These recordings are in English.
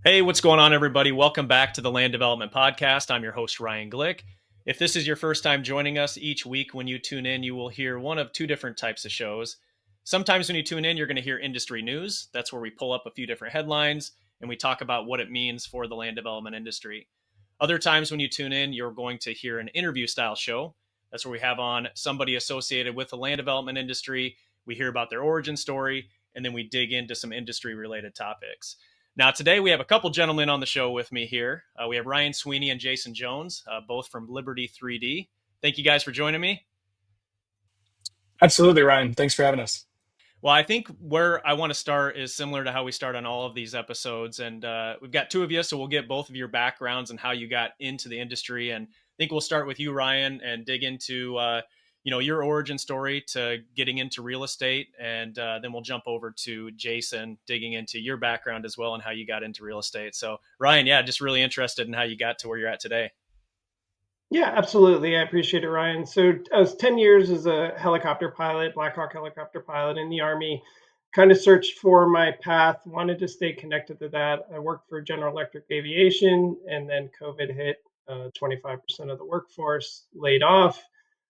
Hey, what's going on, everybody? Welcome back to the Land Development Podcast. I'm your host, Ryan Glick. If this is your first time joining us, each week when you tune in, you will hear one of two different types of shows. Sometimes when you tune in, you're going to hear industry news. That's where we pull up a few different headlines and we talk about what it means for the land development industry. Other times when you tune in, you're going to hear an interview style show. That's where we have on somebody associated with the land development industry. We hear about their origin story, and then we dig into some industry related topics. Now, today we have a couple gentlemen on the show with me here. We have Ryan Sweeney and Jason Jones, both from Liberty 3D. Thank you guys for joining me. Absolutely, Ryan. Thanks for having us. Well, I think where I want to start is similar to how we start on all of these episodes. And we've got two of you, so we'll get both of your backgrounds and how you got into the industry. And I think we'll start with you, Ryan, and dig into your origin story to getting into real estate. And then we'll jump over to Jason, digging into your background as well and how you got into real estate. So, Ryan, yeah, just really interested in how you got to where you're at today. Yeah, absolutely. I appreciate it, Ryan. So I was 10 years as a helicopter pilot, Black Hawk helicopter pilot in the Army. Kind of searched for my path, wanted to stay connected to that. I worked for General Electric Aviation, and then COVID hit. 25% of the workforce laid off.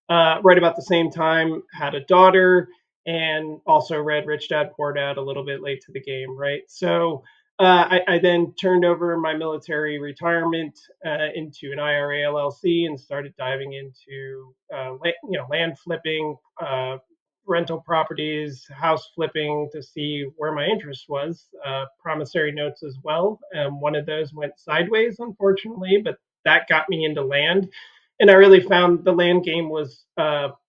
Right about the same time, had a daughter, and also read Rich Dad Poor Dad a little bit late to the game, right? So I then turned over my military retirement into an IRA LLC and started diving into land flipping, rental properties, house flipping to see where my interest was. Promissory notes as well. One of those went sideways, unfortunately, but that got me into land, and I really found the land game was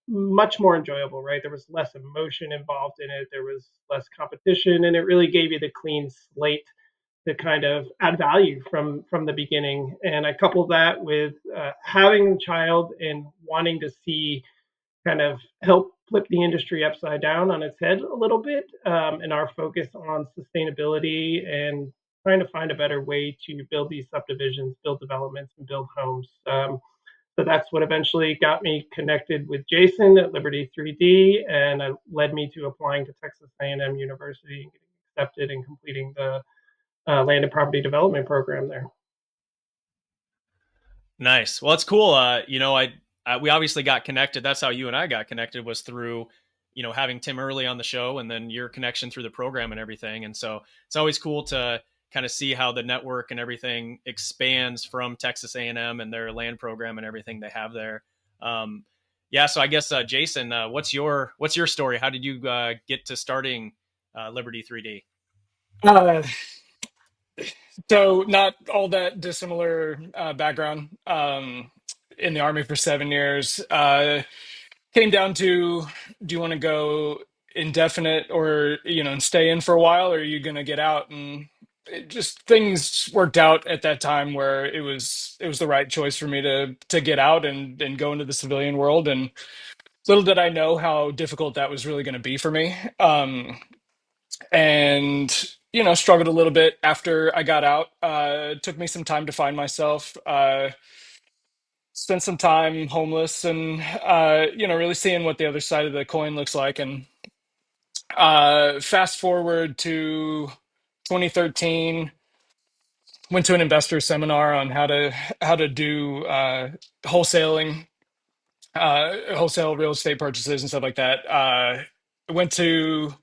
much more enjoyable. Right, there was less emotion involved in it. There was less competition, and it really gave you the clean slate to kind of add value from the beginning. And I coupled that with having a child and wanting to see kind of help flip the industry upside down on its head a little bit, and our focus on sustainability and trying to find a better way to build these subdivisions, build developments, and build homes. So that's what eventually got me connected with Jason at Liberty 3D, and led me to applying to Texas A&M University and getting accepted and completing the land and property development program there. Nice. Well, it's cool. We obviously got connected. That's how you and I got connected, was through having Tim Early on the show, and then your connection through the program and everything. And so it's always cool to kind of see how the network and everything expands from Texas A&M and their land program and everything they have there. Yeah. So I guess Jason, what's your story? How did you get to starting Liberty 3D? Uh, so, not all that dissimilar background. In the Army for 7 years. Came down to, do you want to go indefinite or, and stay in for a while, or are you going to get out? And things worked out at that time where it was the right choice for me to get out and go into the civilian world. And little did I know how difficult that was really going to be for me. And struggled a little bit after I got out. It took me some time to find myself. Spent some time homeless, and really seeing what the other side of the coin looks like. And fast forward to 2013, went to an investor seminar on how to do wholesaling, wholesale real estate purchases and stuff like that. Went to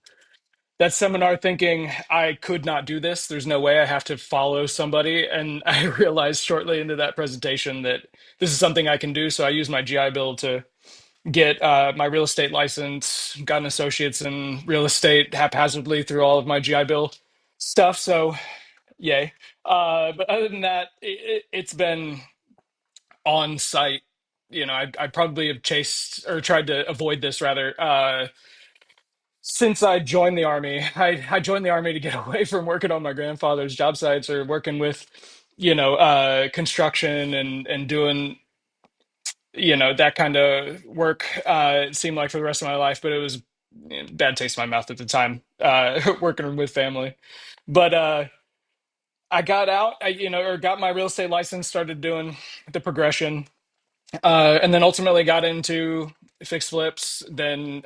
that seminar thinking I could not do this. There's no way, I have to follow somebody. And I realized shortly into that presentation that this is something I can do. So I used my GI Bill to get my real estate license, got an associate's in real estate haphazardly through all of my GI Bill stuff. So yay. But other than that, it's been on site. I probably have chased or tried to avoid this rather. Since I joined the army, I joined the army to get away from working on my grandfather's job sites or working with, construction and doing, that kind of work. It seemed like for the rest of my life, but it was bad taste in my mouth at the time, working with family. But I got out, or got my real estate license, started doing the progression, and then ultimately got into fixed flips, then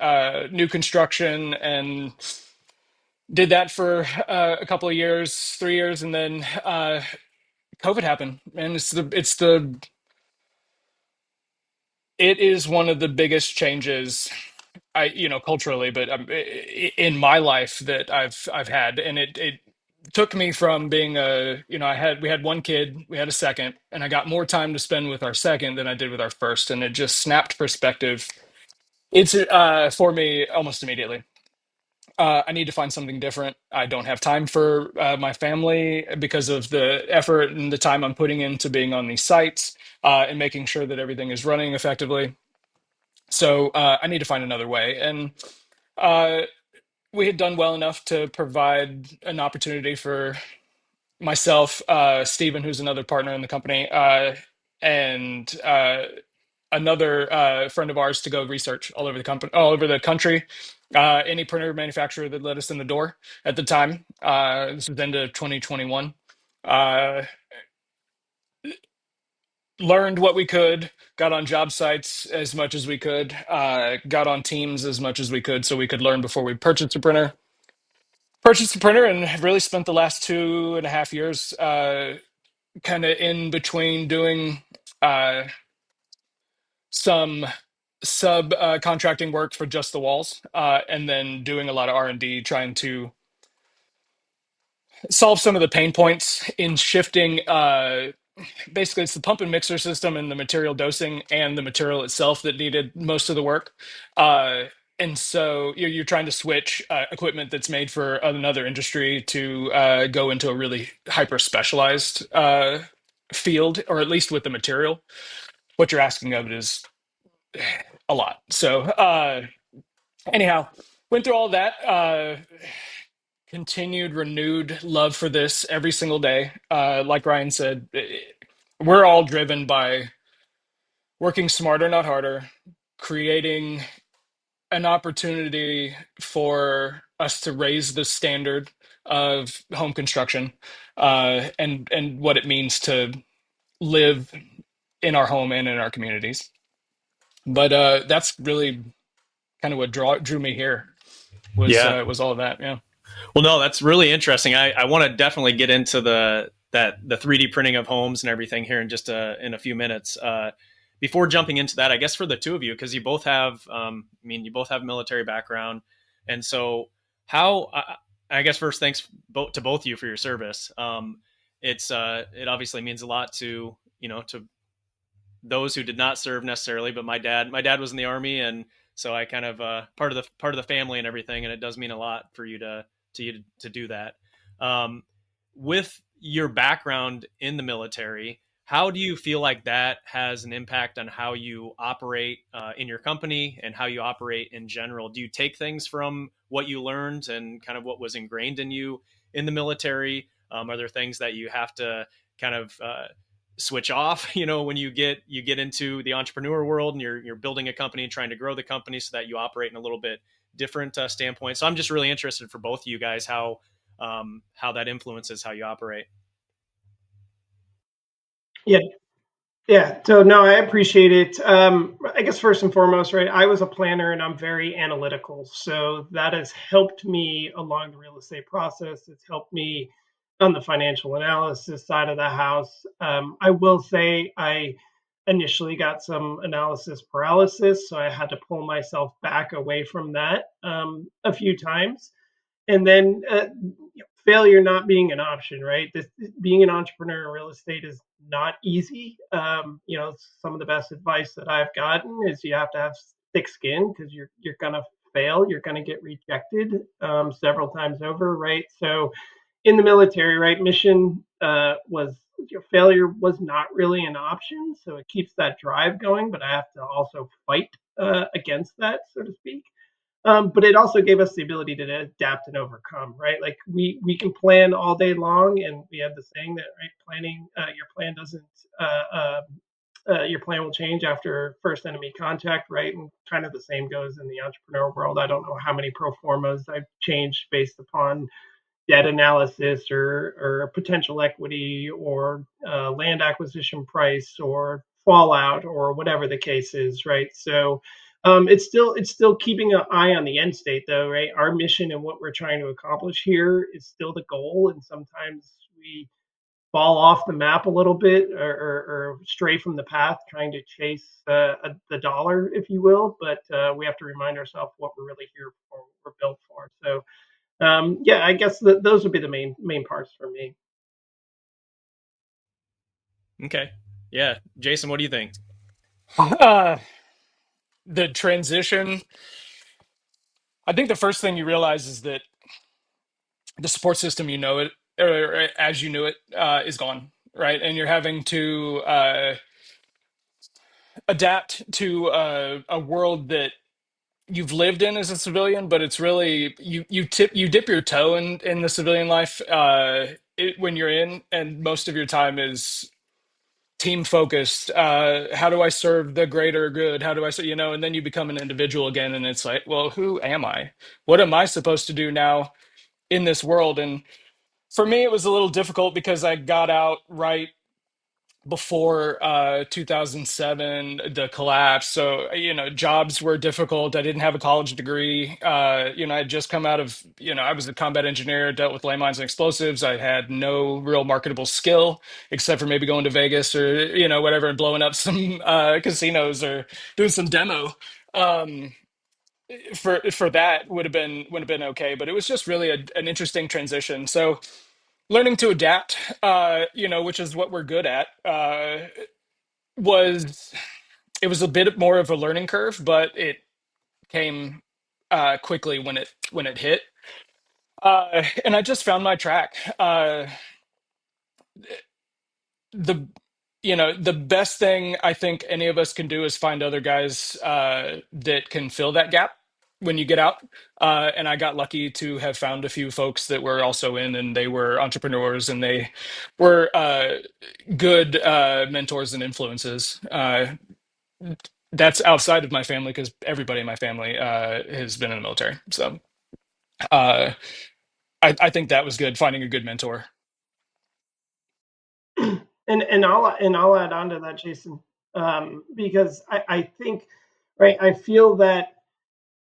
new construction, and Did that for a couple of years, 3 years, and then COVID happened, and it is one of the biggest changes culturally, but in my life that I've had, and it took me from being we had one kid, we had a second, and I got more time to spend with our second than I did with our first, and it just snapped perspective. It's for me almost immediately. I need to find something different. I don't have time for my family because of the effort and the time I'm putting into being on these sites and making sure that everything is running effectively. So I need to find another way. And uh, we had done well enough to provide an opportunity for myself, Stephen, who's another partner in the company, and another friend of ours to go research all over the country. Any printer manufacturer that let us in the door at the time. This was into 2021. Uh, Learned what we could, got on job sites as much as we could, got on teams as much as we could, so we could learn before we purchased a printer. Purchased a printer and have really spent the last 2.5 years kind of in between doing uh, some sub contracting work for just the walls, and then doing a lot of R&D trying to solve some of the pain points in shifting. Basically, it's the pump and mixer system and the material dosing and the material itself that needed most of the work. And so you're trying to switch equipment that's made for another industry to go into a really hyper specialized field, or at least with the material. What you're asking of it is a lot. So anyhow, went through all that. Continued renewed love for this every single day. Like Ryan said, we're all driven by working smarter, not harder, creating an opportunity for us to raise the standard of home construction, and what it means to live in our home and in our communities. But that's really kind of what drew me here Yeah. was all of that. Yeah. Well, no, that's really interesting. I want to definitely get into the 3D printing of homes and everything here in just in a few minutes. Before jumping into that, I guess for the two of you, because you both have, you both have military background, and so how? I guess first, thanks to both of you for your service. It obviously means a lot to to those who did not serve necessarily, but my dad was in the army, and so I kind of part of the family and everything, and it does mean a lot for you to do that. Um, with your background in the military, how do you feel like that has an impact on how you operate in your company and how you operate in general? Do you take things from what you learned and kind of what was ingrained in you in the military? Are there things that you have to kind of switch off when you get into the entrepreneur world and you're building a company and trying to grow the company so that you operate in a little bit different standpoint? So I'm just really interested for both of you guys how that influences how you operate. Yeah, yeah. So no, I appreciate it. I guess first and foremost, right? I was a planner and I'm very analytical, so that has helped me along the real estate process. It's helped me on the financial analysis side of the house. I will say I initially got some analysis paralysis, so I had to pull myself back away from that a few times. And then failure not being an option, right? Being an entrepreneur in real estate is not easy. Some of the best advice that I've gotten is you have to have thick skin because you're gonna fail, you're gonna get rejected several times over, right? So in the military, right, mission was failure was not really an option, so it keeps that drive going. But I have to also fight against that, so to speak. But it also gave us the ability to adapt and overcome, right? Like we can plan all day long, and we have the saying that right, planning your plan doesn't your plan will change after first enemy contact, right? And kind of the same goes in the entrepreneur world. I don't know how many pro formas I've changed based upon debt analysis or potential equity or land acquisition price or fallout or whatever the case is, right? So It's still keeping an eye on the end state, though, right? Our mission and what we're trying to accomplish here is still the goal, and sometimes we fall off the map a little bit, or stray from the path, trying to chase the dollar, if you will. But we have to remind ourselves what we're really here for, what we're built for. So yeah, I guess those would be the main parts for me. Okay. Yeah. Jason, what do you think? Uh, the transition, I think the first thing you realize is that the support system, you know it, or as you knew it, is gone, right? And you're having to adapt to a world that you've lived in as a civilian, but it's really you dip your toe in the civilian life when you're in, and most of your time is team focused. How do I serve the greater good? How do I say, and then you become an individual again, and it's like, well, who am I? What am I supposed to do now in this world? And for me, it was a little difficult because I got out right before 2007, the collapse. So, jobs were difficult. I didn't have a college degree. I had just come out of, I was a combat engineer, dealt with landmines and explosives. I had no real marketable skill except for maybe going to Vegas or, whatever, and blowing up some casinos or doing some demo. Um, for that would have been okay, but it was just really an interesting transition. So learning to adapt, which is what we're good at, was it was a bit more of a learning curve, but it came quickly when it hit, and I just found my track. The the best thing I think any of us can do is find other guys that can fill that gap when you get out. And I got lucky to have found a few folks that were also in, and they were entrepreneurs, and they were good mentors and influences. That's outside of my family because everybody in my family has been in the military. So uh, I think that was good, finding a good mentor. And I'll add on to that, Jason, because I think, right, I feel that,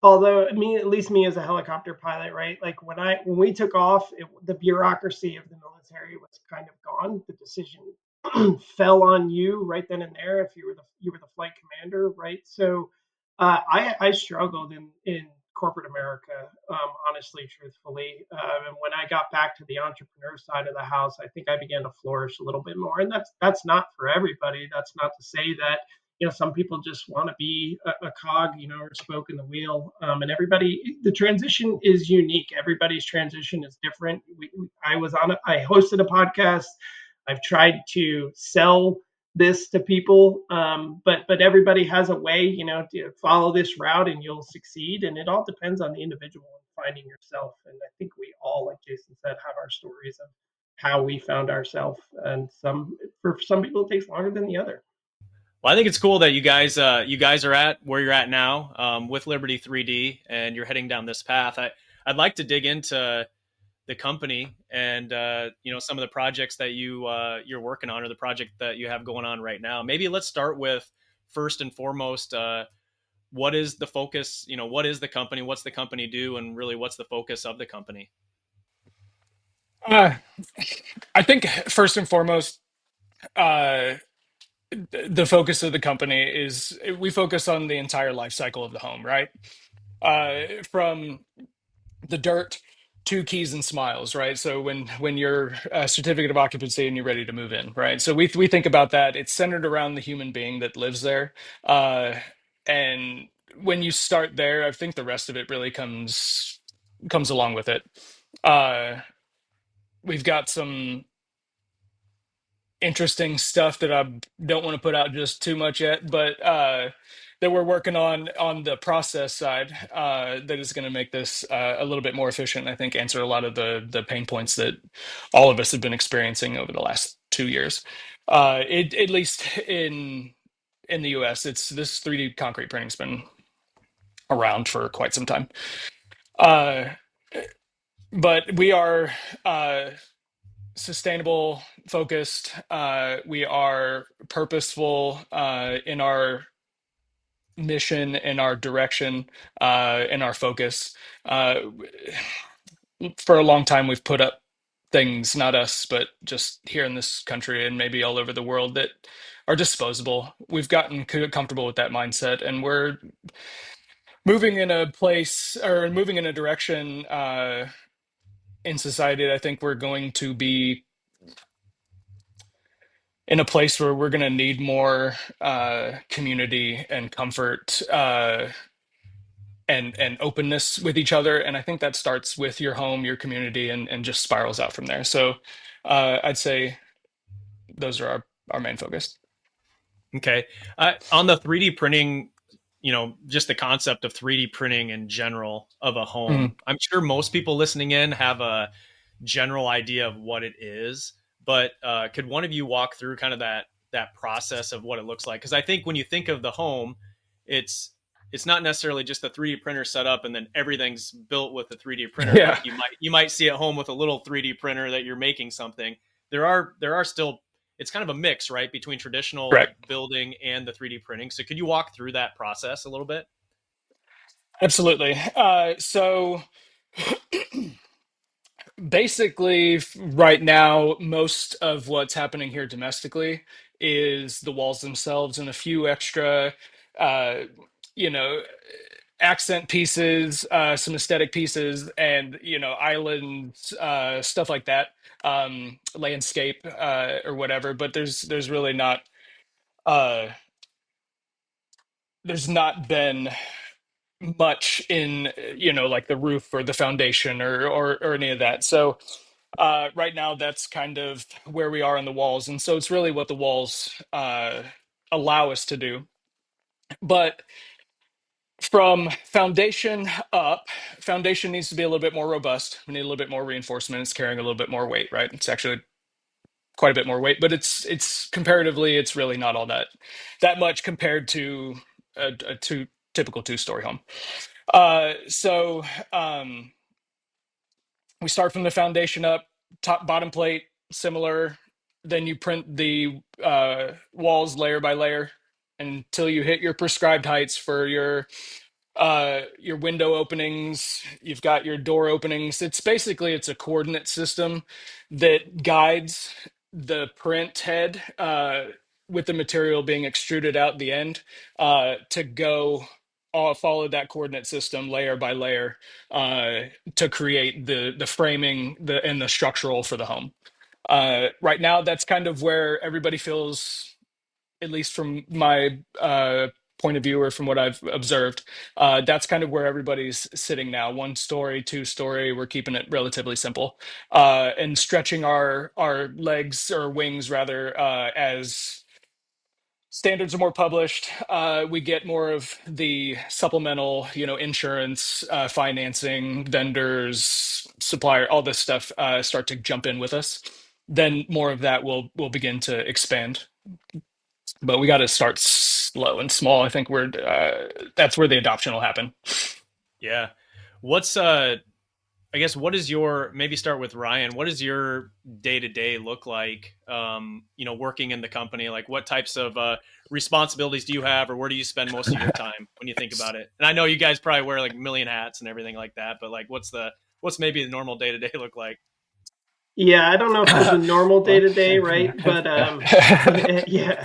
although me, at least me as a helicopter pilot, right, like when we took off, the bureaucracy of the military was kind of gone. The decision fell on you right then and there if you were the flight commander, right? So I struggled in corporate America, honestly, truthfully. And when I got back to the entrepreneur side of the house, I think I began to flourish a little bit more. And that's not for everybody. That's not to say that some people just want to be a cog, or a spoke in the wheel. And the transition is unique. Everybody's transition is different. I hosted a podcast. I've tried to sell this to people, but everybody has a way, to follow this route and you'll succeed. And it all depends on the individual and finding yourself. And I think we all, like Jason said, have our stories of how we found ourselves. And for some people, it takes longer than the other. Well, I think it's cool that you guys are at where you're at now with Liberty 3D, and you're heading down this path. I'd like to dig into the company and some of the projects that you're working on, or the project that you have going on right now. Maybe let's start with, first and foremost, what is the focus? What is the company? What's the company do? And really, what's the focus of the company? Uh, I think first and foremost, uh, the focus of the company is we focus on the entire life cycle of the home, right? From the dirt to keys and smiles, right? So when you're a certificate of occupancy and you're ready to move in, right? So we think about that. It's centered around the human being that lives there, and when you start there, I think the rest of it really comes along with it. Uh, we've got some interesting stuff that I don't want to put out just too much yet, but that we're working on the process side that is going to make this a little bit more efficient. And I think answer a lot of the pain points that all of us have been experiencing over the last 2 years. At least in the U.S., it's this 3D concrete printing's been around for quite some time. Uh, but we are sustainable, focused. We are purposeful in our mission and our direction and our focus. For a long time, we've put up things, not us, but just here in this country and maybe all over the world, that are disposable. We've gotten comfortable with that mindset, and we're moving in a place, or moving in a direction in society that I think we're going to be in a place where we're going to need more community and comfort and openness with each other. And I think that starts with your home, your community, and just spirals out from there. So I'd say those are our main focus. Okay. On the 3D printing, just the concept of 3D printing in general of a Mhm. home, I'm sure most people listening in have a general idea of what it is, but could one of you walk through kind of that process of what it looks like? Because I think when you think of the home, it's it's not necessarily just the 3D printer set up and then everything's built with the 3D printer. Yeah, Like you might see at home with a little 3D printer that you're making something. There are still, it's kind of a mix, right, between traditional like correct. building and the 3D printing. So could you walk through that process a little bit? Absolutely. So basically, right now, most of what's happening here domestically is the walls themselves and a few extra, uh, you know, accent pieces, some aesthetic pieces, and islands, stuff like that, landscape or whatever. But there's really not uh, there's not been much in like the roof or the foundation or any of that. So right now, that's kind of where we are on the walls, and so it's really what the walls allow us to do. But from foundation up, foundation needs to be a little bit more robust. We need a little bit more reinforcement. It's carrying a little bit more weight, right? It's actually quite a bit more weight, but it's comparatively, it's really not all that much compared to a typical two-story home. So we start from the foundation up, top bottom plate similar. Then you print the walls layer by layer until you hit your prescribed heights for your window openings. You've got your door openings. It's a coordinate system that guides the print head, with the material being extruded out the end, to go follow that coordinate system layer by layer, uh, to create the framing and the structural for the home. Right now, that's kind of where everybody feels, at least from my point of view or from what I've observed. That's kind of where everybody's sitting now. One story, two story. We're keeping it relatively simple, and stretching our legs, or wings rather, as standards are more published. We get more of the supplemental, insurance, financing, vendors, supplier, all this stuff start to jump in with us. Then more of that will begin to expand, but we got to start slow and small. I think that's where the adoption will happen. Yeah. What's I guess what is your, maybe start with Ryan, what does your day to day look like? Working in the company, like what types of responsibilities do you have, or where do you spend most of your time when you think about it? And I know you guys probably wear like a million hats and everything like that, but like what's maybe the normal day to day look like? Yeah, I don't know if there's a normal day Well, to day, right? But yeah, yeah.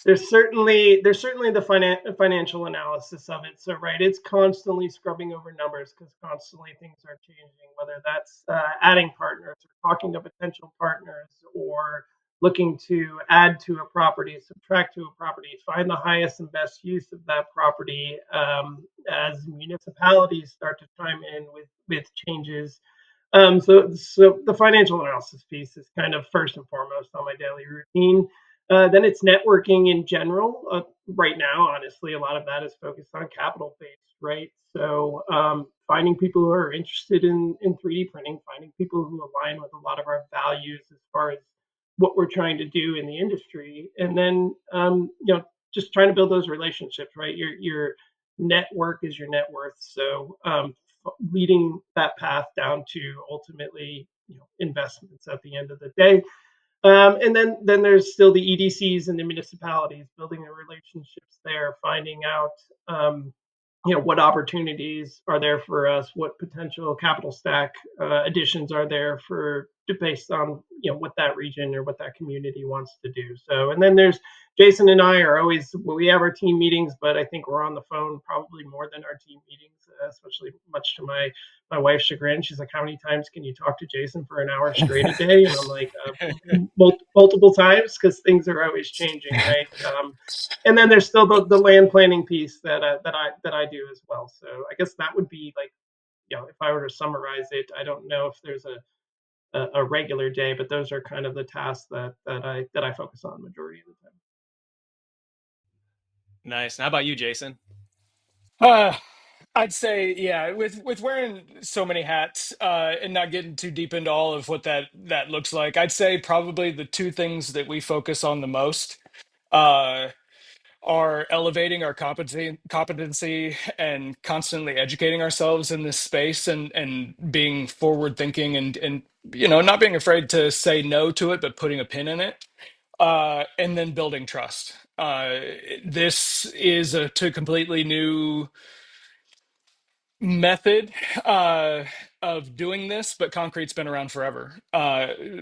There's certainly the financial analysis of it. So right, it's constantly scrubbing over numbers because constantly things are changing. Whether that's adding partners or talking to potential partners, or looking to add to a property, subtract to a property, find the highest and best use of that property, as municipalities start to chime in with changes. So the financial analysis piece is kind of first and foremost on my daily routine. Then it's networking in general. Right now, honestly, a lot of that is focused on capital based, right? So finding people who are interested in 3D printing, finding people who align with a lot of our values as far as what we're trying to do in the industry, and then just trying to build those relationships, right? Your network is your net worth. So leading that path down to ultimately investments at the end of the day. And then there's still the EDCs and the municipalities, building the relationships there, finding out what opportunities are there for us, what potential capital stack additions are there for based on what that region or what that community wants to do. So, and then there's Jason and I are always, we have our team meetings, but I think we're on the phone probably more than our team meetings, especially much to my wife's chagrin. She's like, how many times can you talk to Jason for an hour straight a day? And I'm like, multiple times, because things are always changing, right? And then there's still the land planning piece that I do as well. So I guess that would be like, if I were to summarize it, I don't know if there's a regular day, but those are kind of the tasks that I focus on majority of the time. Nice. How about you, Jason? Uh, I'd say, yeah, with wearing so many hats, and not getting too deep into all of what that looks like, I'd say probably the two things that we focus on the most uh, are elevating our competency and constantly educating ourselves in this space, and being forward thinking, and not being afraid to say no to it, but putting a pin in it, and then building trust. This is a completely new method of doing this, but concrete's been around forever.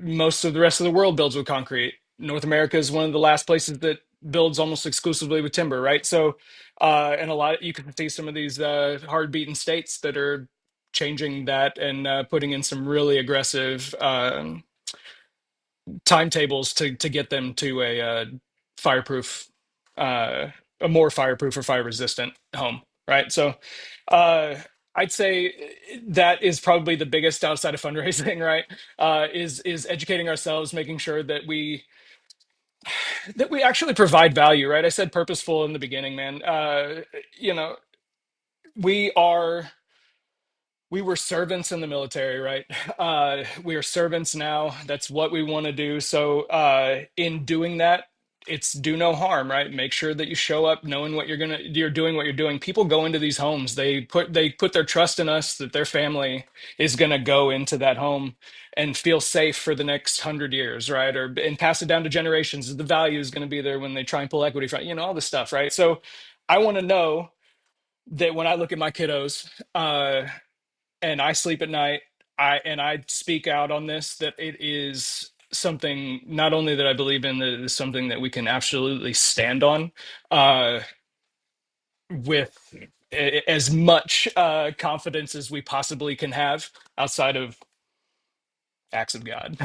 Most of the rest of the world builds with concrete. North America is one of the last places that builds almost exclusively with timber, right? So, and a lot, you can see some of these hard beaten states that are changing that, and putting in some really aggressive timetables to get them to fireproof, uh, a more fireproof or fire resistant home, right? So, uh, I'd say that is probably the biggest outside of fundraising, right? Is educating ourselves, making sure that we actually provide value, right? I said purposeful in the beginning, man. You know, we are we were servants in the military, right? We are servants now. That's what we want to do. So, in doing that, it's do no harm, right? Make sure that you show up knowing you're doing what you're doing. People go into these homes. They put their trust in us that their family is gonna go into that home and feel safe for the next 100 years, right? And pass it down to generations. The value is gonna be there when they try and pull equity from, all this stuff, right? So, I want to know that when I look at my kiddos, and I sleep at night, I speak out on this, that it is something not only that I believe in, that it is something that we can absolutely stand on, uh, with as much confidence as we possibly can have, outside of acts of God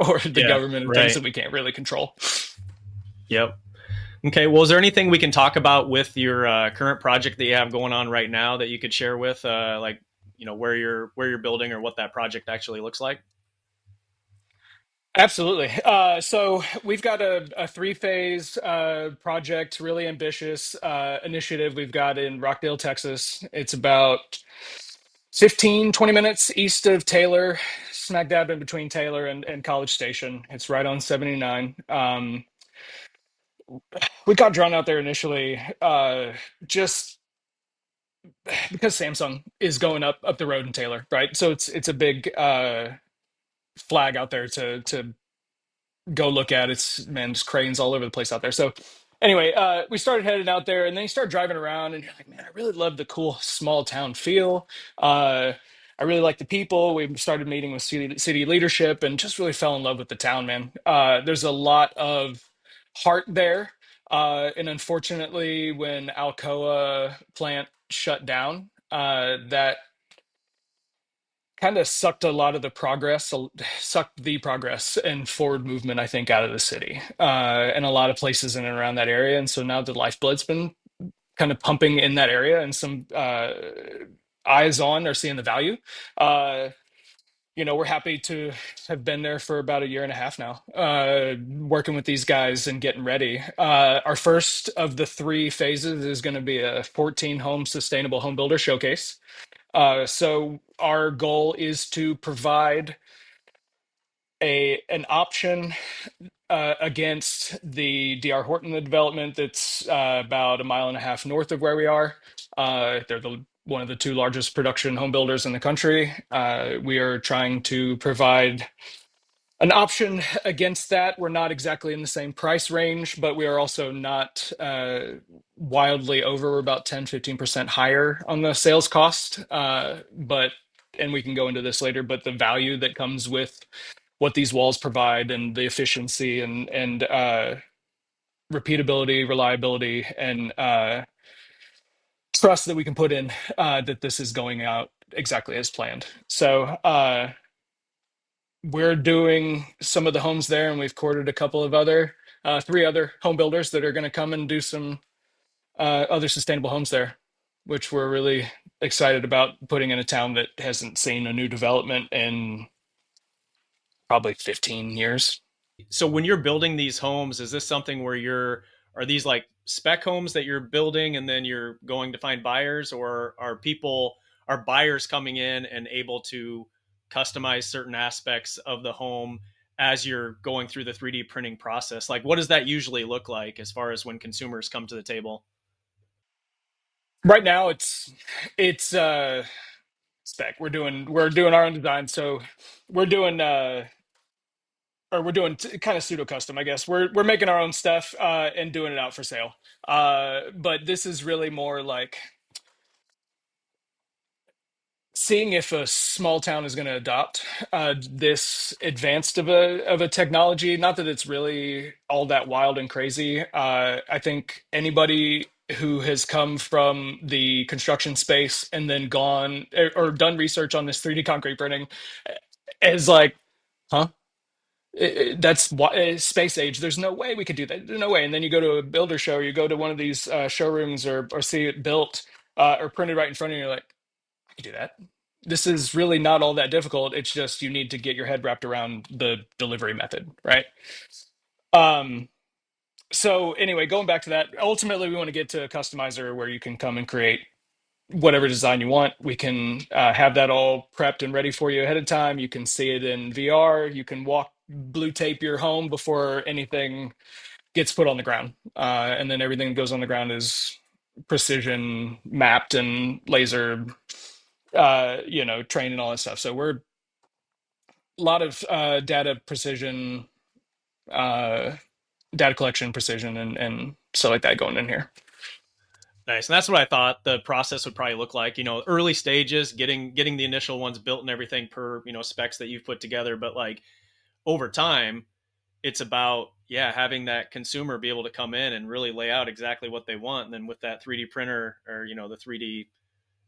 or the Yeah, government and things right. that we can't really control. Yep. Okay. Well, is there anything we can talk about with your current project that you have going on right now that you could share with, like, where you're building or what that project actually looks like? Absolutely. So we've got a three-phase project, really ambitious initiative we've got in Rockdale, Texas. It's about 15-20 minutes east of Taylor, smack dab in between Taylor and College Station. It's right on 79. We got drawn out there initially, just because Samsung is going up the road in Taylor, right? So it's a big flag out there to go look at. It's, man, just cranes all over the place out there. So anyway, we started heading out there, and then you start driving around, and you're like, man, I really love the cool small town feel. I really like the people. We started meeting with city leadership, and just really fell in love with the town, man. There's a lot of heart there. And unfortunately, when Alcoa plant shut down, that kind of sucked a lot of the progress, sucked the progress and forward movement, I think, out of the city, and a lot of places in and around that area. And so now the lifeblood's been kind of pumping in that area, and some eyes on are seeing the value. Uh, we're happy to have been there for about a year and a half now, working with these guys and getting ready. Our first of the three phases is going to be a 14 home sustainable home builder showcase. So our goal is to provide an option against the DR Horton development that's about a mile and a half north of where we are. They're one of the two largest production home builders in the country. We are trying to provide An option against that, we're not exactly in the same price range, but we are also not wildly over. We're about 10-15% higher on the sales cost. And we can go into this later, but the value that comes with what these walls provide and the efficiency and repeatability, reliability, and trust that we can put in that this is going out exactly as planned. So we're doing some of the homes there, and we've courted a couple of three other home builders that are going to come and do some other sustainable homes there, which we're really excited about putting in a town that hasn't seen a new development in probably 15 years. So when you're building these homes, is this something where are these like spec homes that you're building and then you're going to find buyers, or are buyers coming in and able to customize certain aspects of the home as you're going through the 3D printing process? Like, what does that usually look like as far as when consumers come to the table? Right now, it's spec. We're doing our own design, so we're doing we're doing kind of pseudo custom, I guess. We're making our own stuff and doing it out for sale. But this is really more like seeing if a small town is going to adopt this advanced of a technology. Not that it's really all that wild and crazy. I think anybody who has come from the construction space and then gone or done research on this 3D concrete printing is like, huh? That's space age. There's no way we could do that. There's no way. And then you go to a builder show, or you go to one of these showrooms, or see it built or printed right in front of you. You're like, I can do that. This is really not all that difficult. It's just you need to get your head wrapped around the delivery method, right? Um, so anyway, going back to that, ultimately we want to get to a customizer where you can come and create whatever design you want. We can have that all prepped and ready for you ahead of time. You can see it in VR. You can blue tape your home before anything gets put on the ground. And then everything that goes on the ground is precision mapped and laser trained and all that stuff. So we're a lot of data precision, uh, data collection precision, and stuff like that going in here. Nice. And that's what I thought the process would probably look like. Early stages, getting the initial ones built and everything per, specs that you've put together. But like over time, it's about, yeah, having that consumer be able to come in and really lay out exactly what they want. And then with that 3D printer, or, the 3D,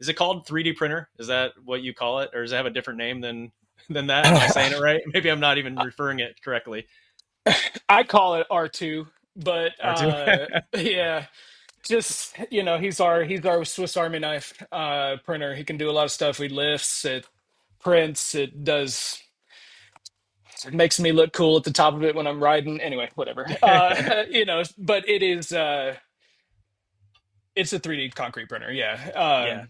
is it called 3D printer? Is that what you call it? Or does it have a different name than that? Am I saying it right? Maybe I'm not even referring it correctly. I call it R2, but R2. yeah, just he's our Swiss Army knife printer. He can do a lot of stuff. He lifts, it prints, it makes me look cool at the top of it when I'm riding. Anyway, whatever. But it's a 3D concrete printer. Yeah. Yeah.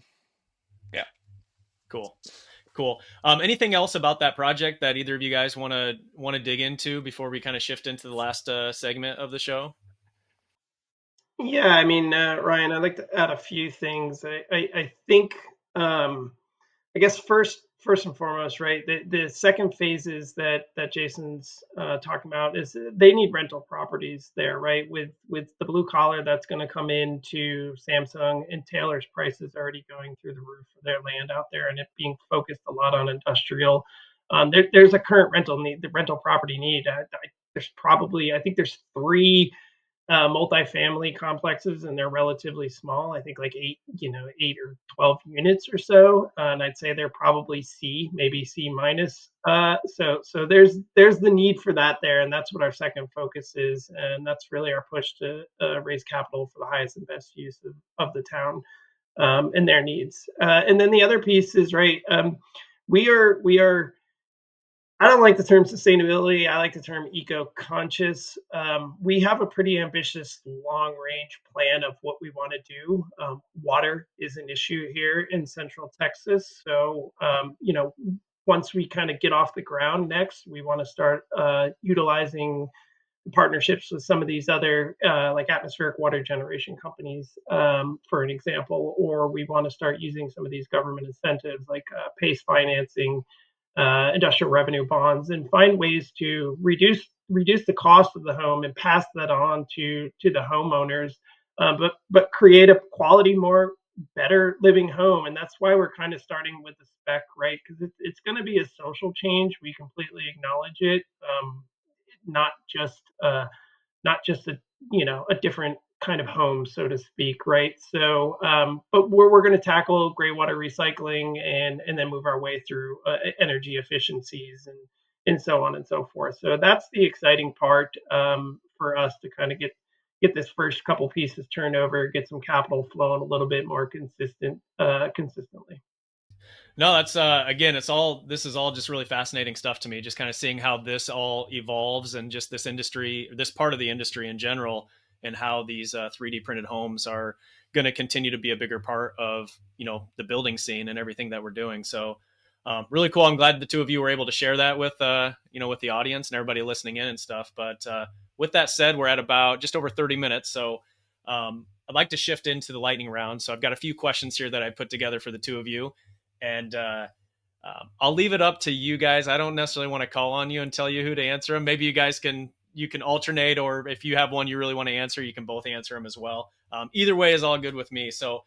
Yeah. Cool. Cool. Anything else about that project that either of you guys want to dig into before we kind of shift into the last segment of the show? Yeah, I mean, Ryan, I'd like to add a few things. I think, I guess first and foremost, right, the second phases that Jason's talking about is they need rental properties there, right? With the blue collar that's going to come into Samsung, and Taylor's prices already going through the roof for their land out there, and it being focused a lot on industrial. There's a current rental need, the rental property need. I think there's three multifamily complexes, and they're relatively small. I think like 8 or 12 units or so, and I'd say they're probably C, maybe C minus. So there's the need for that there, and that's what our second focus is, and that's really our push to raise capital for the highest and best use of the town and their needs. And then the other piece is right. We are I don't like the term sustainability. I like the term eco-conscious. We have a pretty ambitious long-range plan of what we want to do. Water is an issue here in Central Texas, so once we kind of get off the ground, next we want to start utilizing partnerships with some of these other like atmospheric water generation companies, for an example, or we want to start using some of these government incentives like PACE financing industrial revenue bonds, and find ways to reduce the cost of the home and pass that on to the homeowners, but create a quality, more better living home. And that's why we're kind of starting with the spec, right? Because it's going to be a social change. We completely acknowledge it. Not just not just a different kind of home, so to speak, right? So, but we're going to tackle gray water recycling and then move our way through energy efficiencies and so on and so forth. So that's the exciting part, for us to kind of get this first couple pieces turned over, get some capital flowing a little bit more consistently. No, that's again, this is all just really fascinating stuff to me, just kind of seeing how this all evolves and just this industry, this part of the industry in general, and how these 3D printed homes are going to continue to be a bigger part of, the building scene and everything that we're doing. So really cool. I'm glad the two of you were able to share that with with the audience and everybody listening in and stuff. But with that said, we're at about just over 30 minutes. So I'd like to shift into the lightning round. So I've got a few questions here that I put together for the two of you, and I'll leave it up to you guys. I don't necessarily want to call on you and tell you who to answer them. Maybe you can alternate, or if you have one you really want to answer, you can both answer them as well. Either way is all good with me. So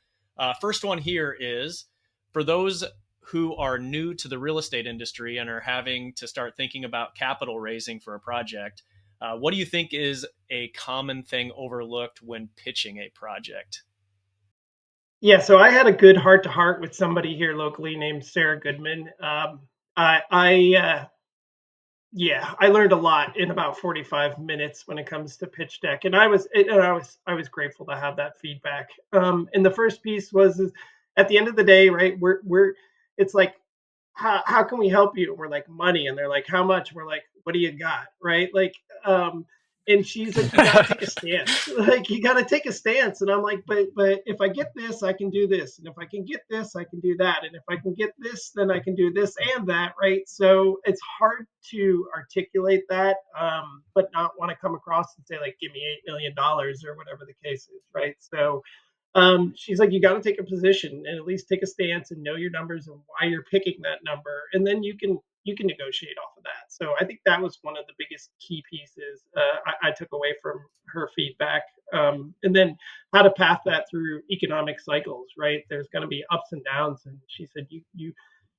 first one here is for those who are new to the real estate industry and are having to start thinking about capital raising for a project. What do you think is a common thing overlooked when pitching a project? Yeah, so I had a good heart to heart with somebody here locally named Sarah Goodman. Yeah, I learned a lot in about 45 minutes when it comes to pitch deck, and I was grateful to have that feedback. And the first piece was, is, at the end of the day, right? We're it's like, how can we help you? We're like, money. And they're like, how much? We're like, what do you got? Right. Like, and she's like, you got to take a stance. Like, you got to take a stance. And I'm like, but if I get this, I can do this. And if I can get this, I can do that. And if I can get this, then I can do this and that. Right. So it's hard to articulate that, but not want to come across and say, like, give me $8 million or whatever the case is. Right. So, she's like, you got to take a position and at least take a stance and know your numbers and why you're picking that number, and then you can negotiate off of that. So I think that was one of the biggest key pieces, I took away from her feedback. And then how to path that through economic cycles, right? There's going to be ups and downs, and she said you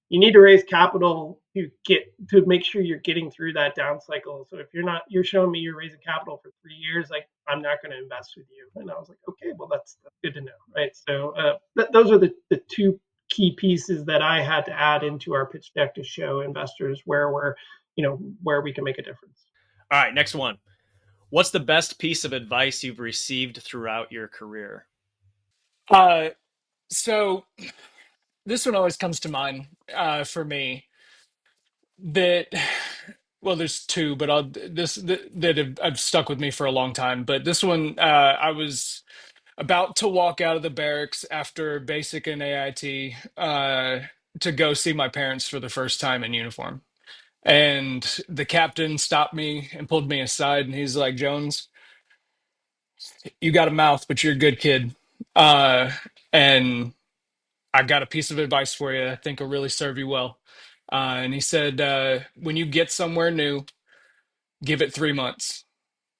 need to raise capital to make sure you're getting through that down cycle. So if you're showing me you're raising capital for 3 years, like, I'm not going to invest with you. And I was like, okay, well, that's good to know, right? So those are the two key pieces that I had to add into our pitch deck to show investors where we can make a difference. All right, next one. What's the best piece of advice you've received throughout your career? So this one always comes to mind, for me, that, well, there's two, but I've stuck with me for a long time. But this one, I was about to walk out of the barracks after basic and AIT, to go see my parents for the first time in uniform. And the captain stopped me and pulled me aside, and he's like, Jones, you got a mouth, but you're a good kid. And I've got a piece of advice for you I think will really serve you well. And he said, when you get somewhere new, give it 3 months.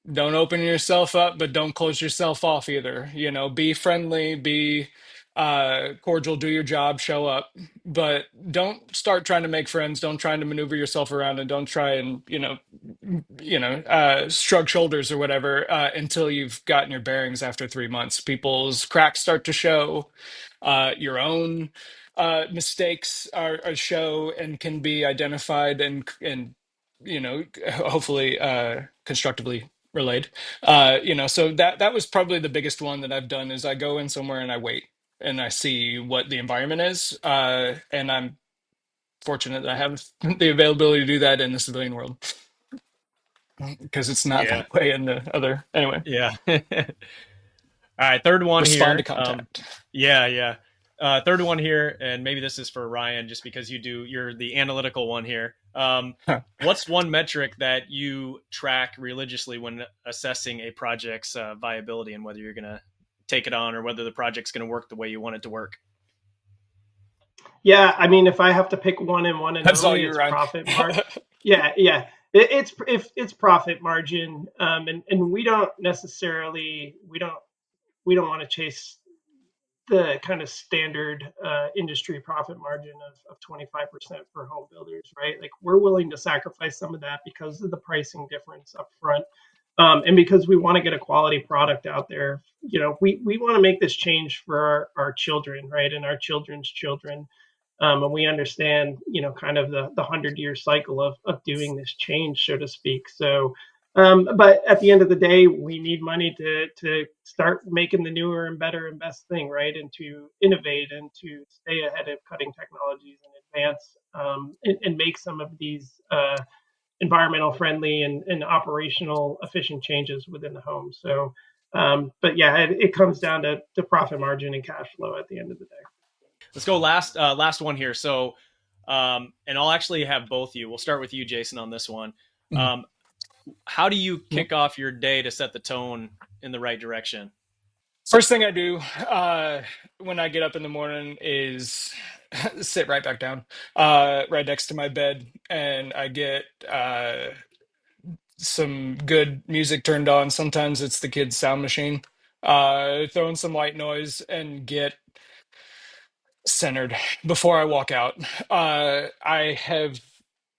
Don't open yourself up, but don't close yourself off either. Be friendly, be cordial, do your job, show up, but don't start trying to make friends. Don't try to maneuver yourself around, and don't try and shrug shoulders or whatever, until you've gotten your bearings after 3 months. People's cracks start to show. Your own mistakes are show and can be identified and hopefully constructively relayed. So that was probably the biggest one that I've done, is I go in somewhere and I wait and I see what the environment is, and I'm fortunate that I have the availability to do that in the civilian world, because it's not Yeah. that way in the other. Anyway, Yeah. All right, third one respond to here. contact. Yeah, yeah. Third one here, and maybe this is for Ryan, just because you're the analytical one here. Huh. What's one metric that you track religiously when assessing a project's viability and whether you're going to take it on or whether the project's going to work the way you want it to work? Yeah, I mean, if I have to pick one and one and That's all only, you, it's Ryan. profit margin. Yeah, yeah, it's if it's profit margin, and we don't necessarily we don't want to chase the kind of standard industry profit margin of 25% for home builders, right? Like we're willing to sacrifice some of that because of the pricing difference up front. And because we want to get a quality product out there, we want to make this change for our children, right? And our children's children. And we understand, kind of the 100-year cycle of doing this change, so to speak. So, but at the end of the day, we need money to start making the newer and better and best thing, right? And to innovate and to stay ahead of cutting technologies and advance and make some of these environmental friendly and operational efficient changes within the home. So, but yeah, it comes down to profit margin and cash flow at the end of the day. Let's go last one here. So, and I'll actually have both of you. We'll start with you, Jason, on this one. Mhm. How do you kick off your day to set the tone in the right direction? First thing I do when I get up in the morning is sit right back down, right next to my bed, and I get some good music turned on. Sometimes it's the kids' sound machine, throwing some white noise, and get centered before I walk out. I have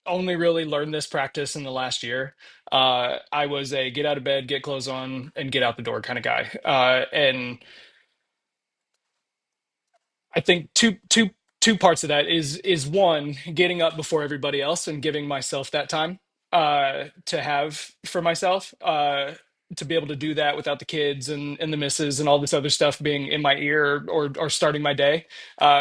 only really learned this practice in the last year. I was a get out of bed, get clothes on, and get out the door kind of guy. And I think two parts of that is one, getting up before everybody else and giving myself that time to have for myself. To be able to do that without the kids and the misses and all this other stuff being in my ear or starting my day,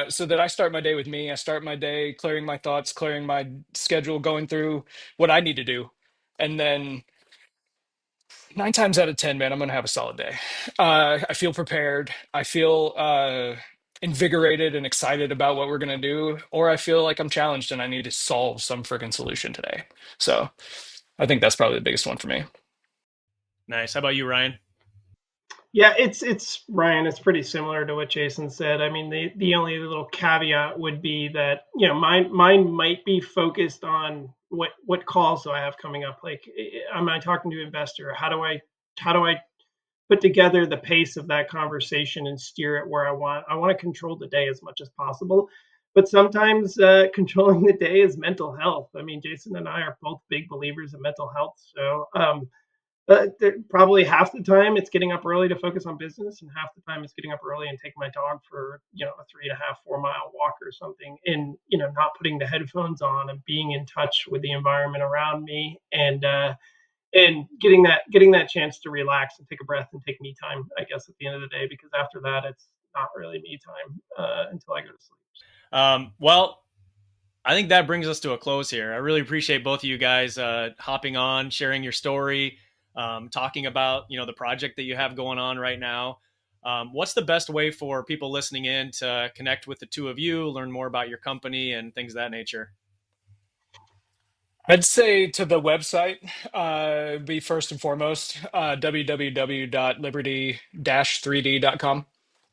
so that I start my day with me. I start my day clearing my thoughts, clearing my schedule, going through what I need to do, and then 9 times out of 10, man, I'm gonna have a solid day. I feel prepared. I feel invigorated and excited about what we're gonna do, or I feel like I'm challenged and I need to solve some freaking solution today. So I think that's probably the biggest one for me. Nice. How about you, Ryan? Yeah, it's Ryan. It's pretty similar to what Jason said. I mean, the only little caveat would be that mine might be focused on what calls do I have coming up. Like, am I talking to an investor? How do I put together the pace of that conversation and steer it where I want? I want to control the day as much as possible, but sometimes controlling the day is mental health. I mean, Jason and I are both big believers in mental health, so. Probably half the time it's getting up early to focus on business, and half the time it's getting up early and taking my dog for a 3.5, 4 mile walk or something, and not putting the headphones on and being in touch with the environment around me, and getting that chance to relax and take a breath and take me time, I guess, at the end of the day, because after that it's not really me time until I go to sleep. Well, I think that brings us to a close here. I really appreciate both of you guys hopping on, sharing your story, talking about the project that you have going on right now. What's the best way for people listening in to connect with the two of you, learn more about your company and things of that nature? I'd say to the website, be first and foremost, www.liberty-3d.com.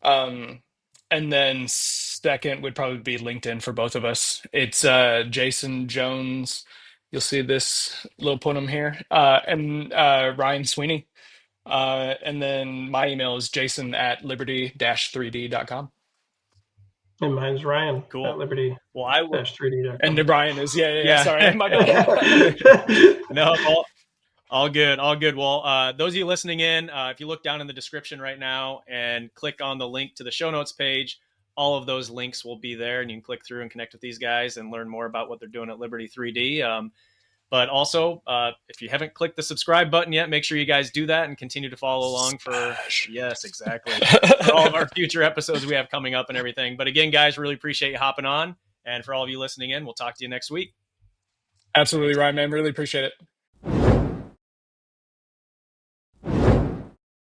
Um, and then second would probably be LinkedIn for both of us. It's Jason Jones. You'll see this little poem here, and Ryan Sweeney. And then my email is jason@liberty-3d.com. And mine's Ryan at Cool. liberty Well, I will. 3d.com. And Brian is, yeah, Yeah. sorry, my bad. No, all good, all good. Well, those of you listening in, if you look down in the description right now and click on the link to the show notes page, all of those links will be there, and you can click through and connect with these guys and learn more about what they're doing at Liberty 3D. But also, if you haven't clicked the subscribe button yet, make sure you guys do that and continue to follow along for, yes, exactly, for all of our future episodes we have coming up and everything. But again, guys, really appreciate you hopping on. And for all of you listening in, we'll talk to you next week. Absolutely, Ryan, man. Really appreciate it.